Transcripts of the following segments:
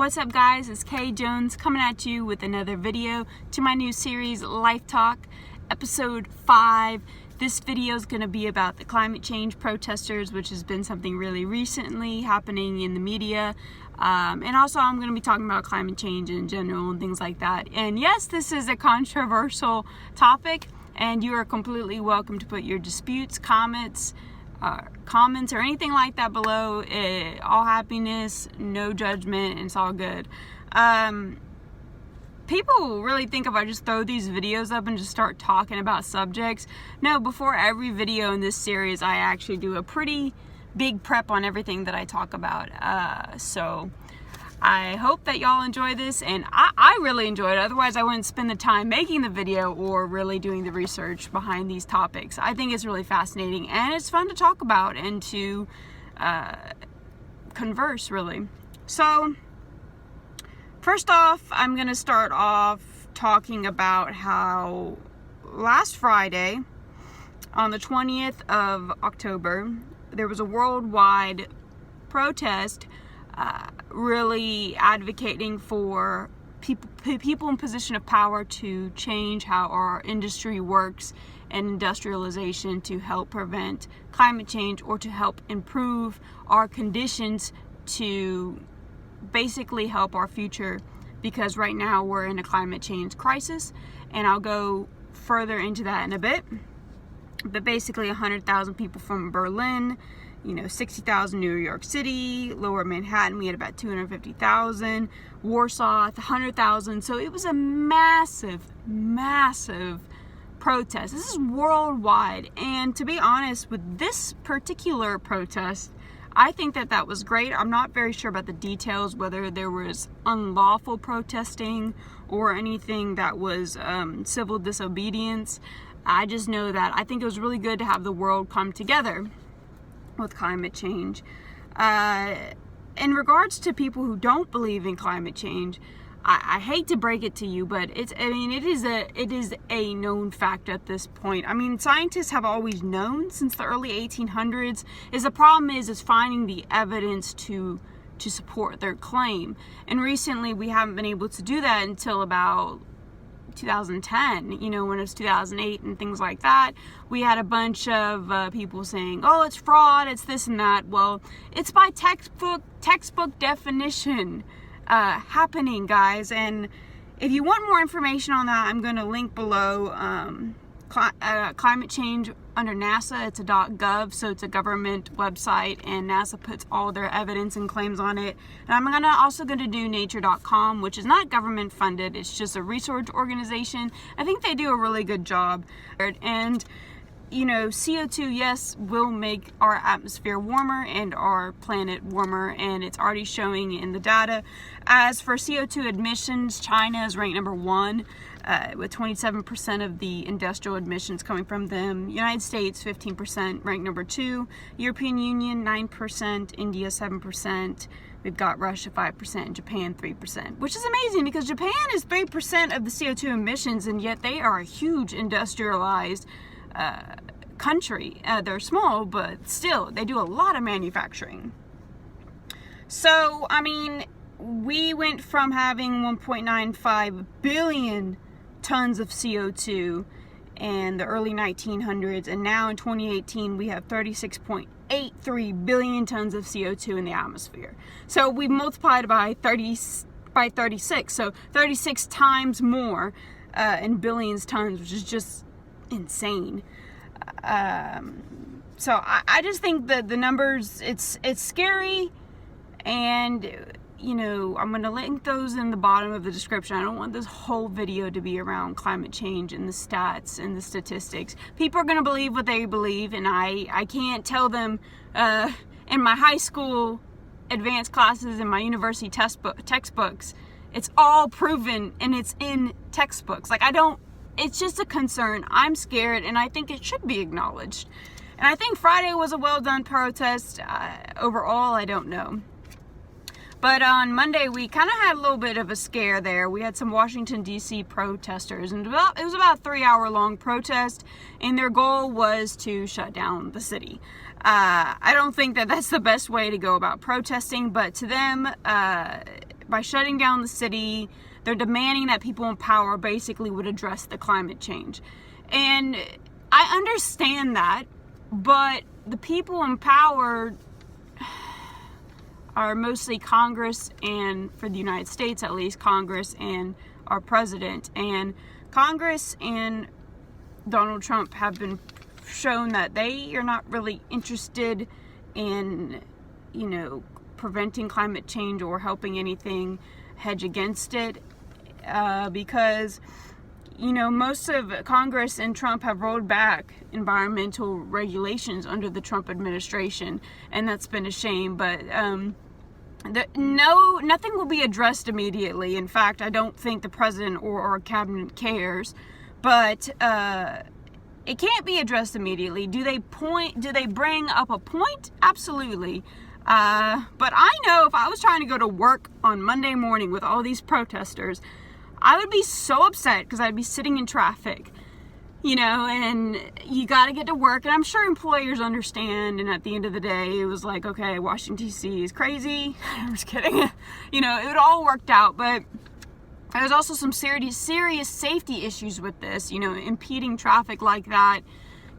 What's up, guys? It's Kjones coming at you with another video to my new series, Life Talk, episode 5. This video is going to be about the climate change protesters, which has been something really recently happening in the media. And also I'm going to be talking about climate change in general and things like that. And yes, this is a controversial topic, and you are completely welcome to put your disputes, comments or anything like that below. All happiness, no judgment, and it's all good. People really think if I just throw these videos up and just start talking about subjects. No, before every video in this series, I actually do a pretty big prep on everything that I talk about. So I hope that y'all enjoy this, and I really enjoy it. Otherwise, I wouldn't spend the time making the video or really doing the research behind these topics. I think it's really fascinating, and it's fun to talk about and to converse, really. So, first off, I'm going to start off talking about how last Friday, on the 20th of October, there was a worldwide protest really advocating for people in position of power to change how our industry works and industrialization to help prevent climate change or to help improve our conditions to basically help our future, because right now we're in a climate change crisis, and I'll go further into that in a bit. But basically 100,000 people from Berlin, 60,000 New York City, Lower Manhattan, we had about 250,000, Warsaw, 100,000. So it was a massive protest. This is worldwide. And to be honest, with this particular protest, I think that was great. I'm not very sure about the details, whether there was unlawful protesting or anything that was civil disobedience. I just know that I think it was really good to have the world come together with climate change. In regards to people who don't believe in climate change, I hate to break it to you, but it is a known fact at this point. I mean, scientists have always known since the early 1800s. The problem is finding the evidence to support their claim. And recently, we haven't been able to do that until about 2010, when it was 2008 and things like that. We had a bunch of people saying, oh, it's fraud, it's this and that. Well, it's by textbook definition happening, guys. And if you want more information on that, I'm going to link below climate change under NASA. It's a .gov, so it's a government website, and NASA puts all their evidence and claims on it. And I'm also going to do nature.com, which is not government funded. It's just a research organization. I think they do a really good job. And CO2, yes, will make our atmosphere warmer and our planet warmer, and it's already showing in the data. As for CO2 emissions, China is ranked number 1 with 27% of the industrial emissions coming from them. United States, 15%, ranked number 2. European Union, 9%. India, 7%. We've got Russia, 5%. And Japan, 3%. Which is amazing, because Japan is 3% of the CO2 emissions, and yet they are a huge industrialized country. They're small, but still, they do a lot of manufacturing. So, I mean, we went from having 1.95 billion tons of CO2 in the early 1900s, and now in 2018 we have 36.83 billion tons of CO2 in the atmosphere. So we multiplied by 36, so 36 times more in billions tons, which is just insane. So I just think that the numbers, it's scary, and I'm going to link those in the bottom of the description. I don't want this whole video to be around climate change and the stats and the statistics. People are going to believe what they believe, and I can't tell them in my high school advanced classes and my university textbooks, it's all proven and it's in textbooks. It's just a concern. I'm scared, and I think it should be acknowledged. And I think Friday was a well-done protest. Overall, I don't know. But on Monday, we kind of had a little bit of a scare there. We had some Washington, D.C. protesters, and it was about a 3-hour-long protest, and their goal was to shut down the city. I don't think that that's the best way to go about protesting, but to them, by shutting down the city, they're demanding that people in power basically would address the climate change. And I understand that, but the people in power are mostly Congress, and for the United States at least, Congress and our president. And Congress and Donald Trump have been shown that they are not really interested in, preventing climate change or helping anything hedge against it, because most of Congress and Trump have rolled back environmental regulations under the Trump administration, and that's been a shame. But nothing will be addressed immediately. In fact, I don't think the president or our cabinet cares. But it can't be addressed immediately. Do they bring up a point? Absolutely. But I know if I was trying to go to work on Monday morning with all these protesters, I would be so upset because I'd be sitting in traffic, and you got to get to work. And I'm sure employers understand. And at the end of the day, it was like, okay, Washington, D.C. is crazy. I'm just kidding. It all worked out. But there's also some serious safety issues with this, impeding traffic like that.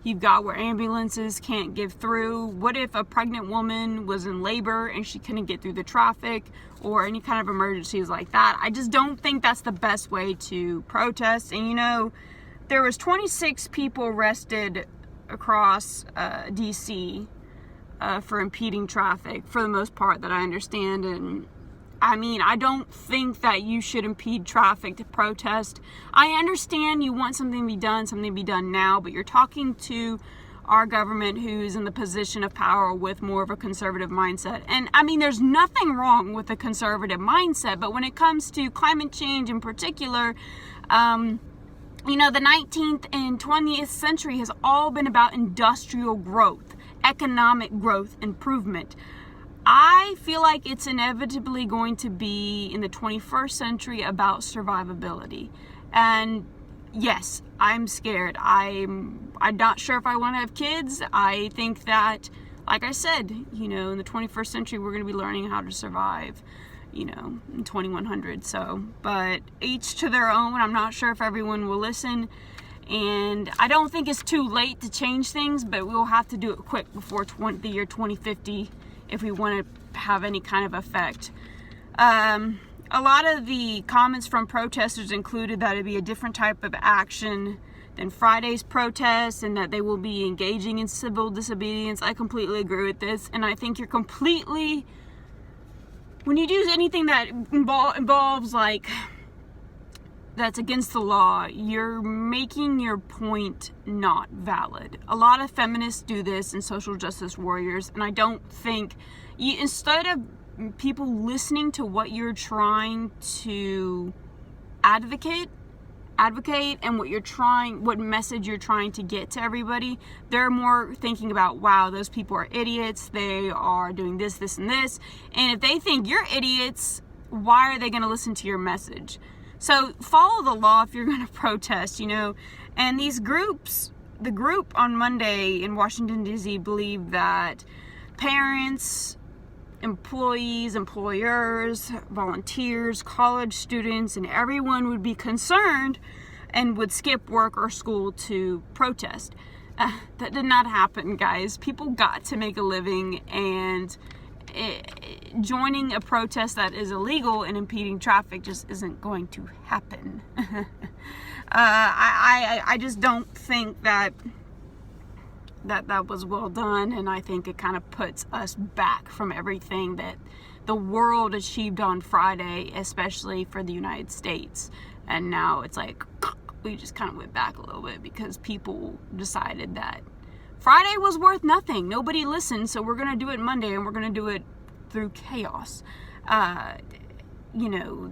You've got where ambulances can't get through. What if a pregnant woman was in labor and she couldn't get through the traffic, or any kind of emergencies like that? I just don't think that's the best way to protest. And there was 26 people arrested across DC for impeding traffic, for the most part, that I understand. And I don't think that you should impede traffic to protest. I understand you want something to be done now, but you're talking to our government, who's in the position of power with more of a conservative mindset. And there's nothing wrong with a conservative mindset, but when it comes to climate change in particular, the 19th and 20th century has all been about industrial growth, economic growth, improvement. I feel like it's inevitably going to be in the 21st century about survivability. And yes, I'm scared. I'm not sure if I want to have kids. I think that, like I said, in the 21st century, we're going to be learning how to survive, in 2100. So, but each to their own. I'm not sure if everyone will listen. And I don't think it's too late to change things, but we'll have to do it quick before the year 2050. If we want to have any kind of effect. A lot of the comments from protesters included that it'd be a different type of action than Friday's protests, and that they will be engaging in civil disobedience. I completely agree with this, and I think when you do anything that involves that's against the law, you're making your point not valid. A lot of feminists do this, and social justice warriors, and I don't think instead of people listening to what you're trying to advocate and what message you're trying to get to everybody, they're more thinking about, wow, those people are idiots, they are doing this, this, and this. And if they think you're idiots, why are they going to listen to your message? So follow the law if you're going to protest, And these groups, the group on Monday in Washington, D.C. believe that parents, employees, employers, volunteers, college students, and everyone would be concerned and would skip work or school to protest. That did not happen, guys. People got to make a living, and joining a protest that is illegal and impeding traffic just isn't going to happen. I just don't think that was well done, and I think it kind of puts us back from everything that the world achieved on Friday, especially for the United States. And now it's like we just kind of went back a little bit because people decided that Friday was worth nothing. Nobody listened, so we're going to do it Monday, and we're going to do it through chaos. The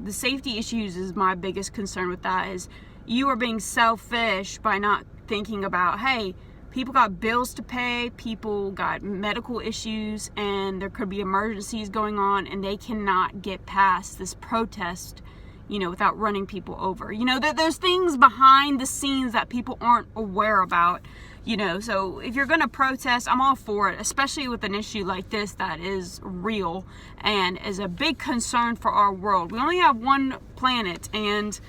safety issues is my biggest concern with that. Is you are being selfish by not thinking about, hey, people got bills to pay, people got medical issues, and there could be emergencies going on, and they cannot get past this protest, without running people over. There's things behind the scenes that people aren't aware about. So if you're going to protest, I'm all for it, especially with an issue like this that is real and is a big concern for our world. We only have one planet, and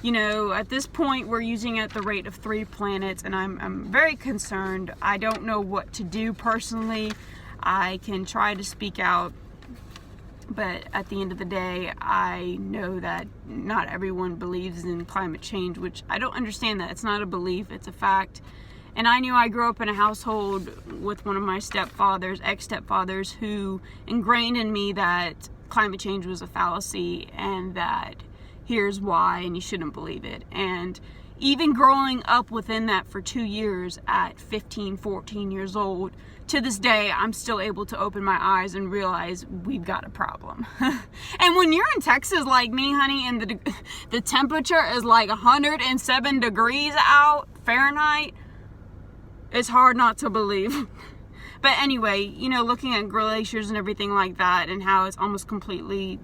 at this point we're using it at the rate of 3 planets, and I'm very concerned. I don't know what to do personally. I can try to speak out, but at the end of the day, I know that not everyone believes in climate change, which I don't understand that. It's not a belief, it's a fact. And I grew up in a household with one of my ex-stepfathers, who ingrained in me that climate change was a fallacy and that here's why and you shouldn't believe it. And even growing up within that for 2 years at 15, 14 years old, to this day, I'm still able to open my eyes and realize we've got a problem. And when you're in Texas like me, honey, and the temperature is like 107 degrees out Fahrenheit, it's hard not to believe. But anyway, looking at glaciers and everything like that, and how it's almost completely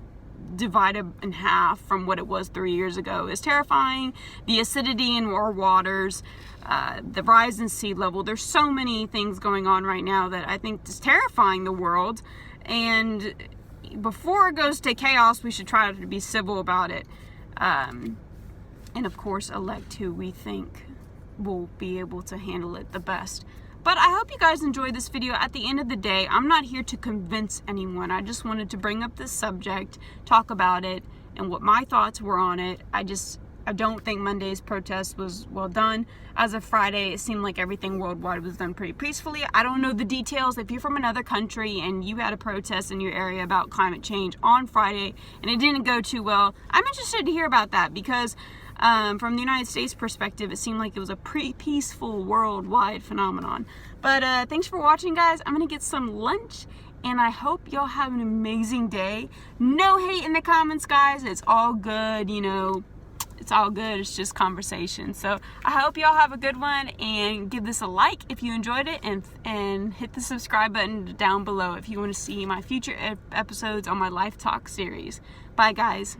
divided in half from what it was 3 years ago, is terrifying. The acidity in our waters, the rise in sea level. There's so many things going on right now that I think is terrifying the world. And before it goes to chaos, we should try to be civil about it. And of course, elect who we think will be able to handle it the best. But I hope you guys enjoyed this video. At the end of the day, I'm not here to convince anyone. I just wanted to bring up this subject, talk about it, and what my thoughts were on it. I don't think Monday's protest was well done. As of Friday, it seemed like everything worldwide was done pretty peacefully. I don't know the details. If you're from another country and you had a protest in your area about climate change on Friday and it didn't go too well, I'm interested to hear about that, because from the United States perspective, it seemed like it was a pretty peaceful worldwide phenomenon. But thanks for watching, guys. I'm gonna get some lunch, and I hope y'all have an amazing day. No hate in the comments, guys. It's all good, it's all good. It's just conversation. So I hope y'all have a good one, and give this a like if you enjoyed it, and hit the subscribe button down below if you want to see my future episodes on my Life Talk series. Bye, guys.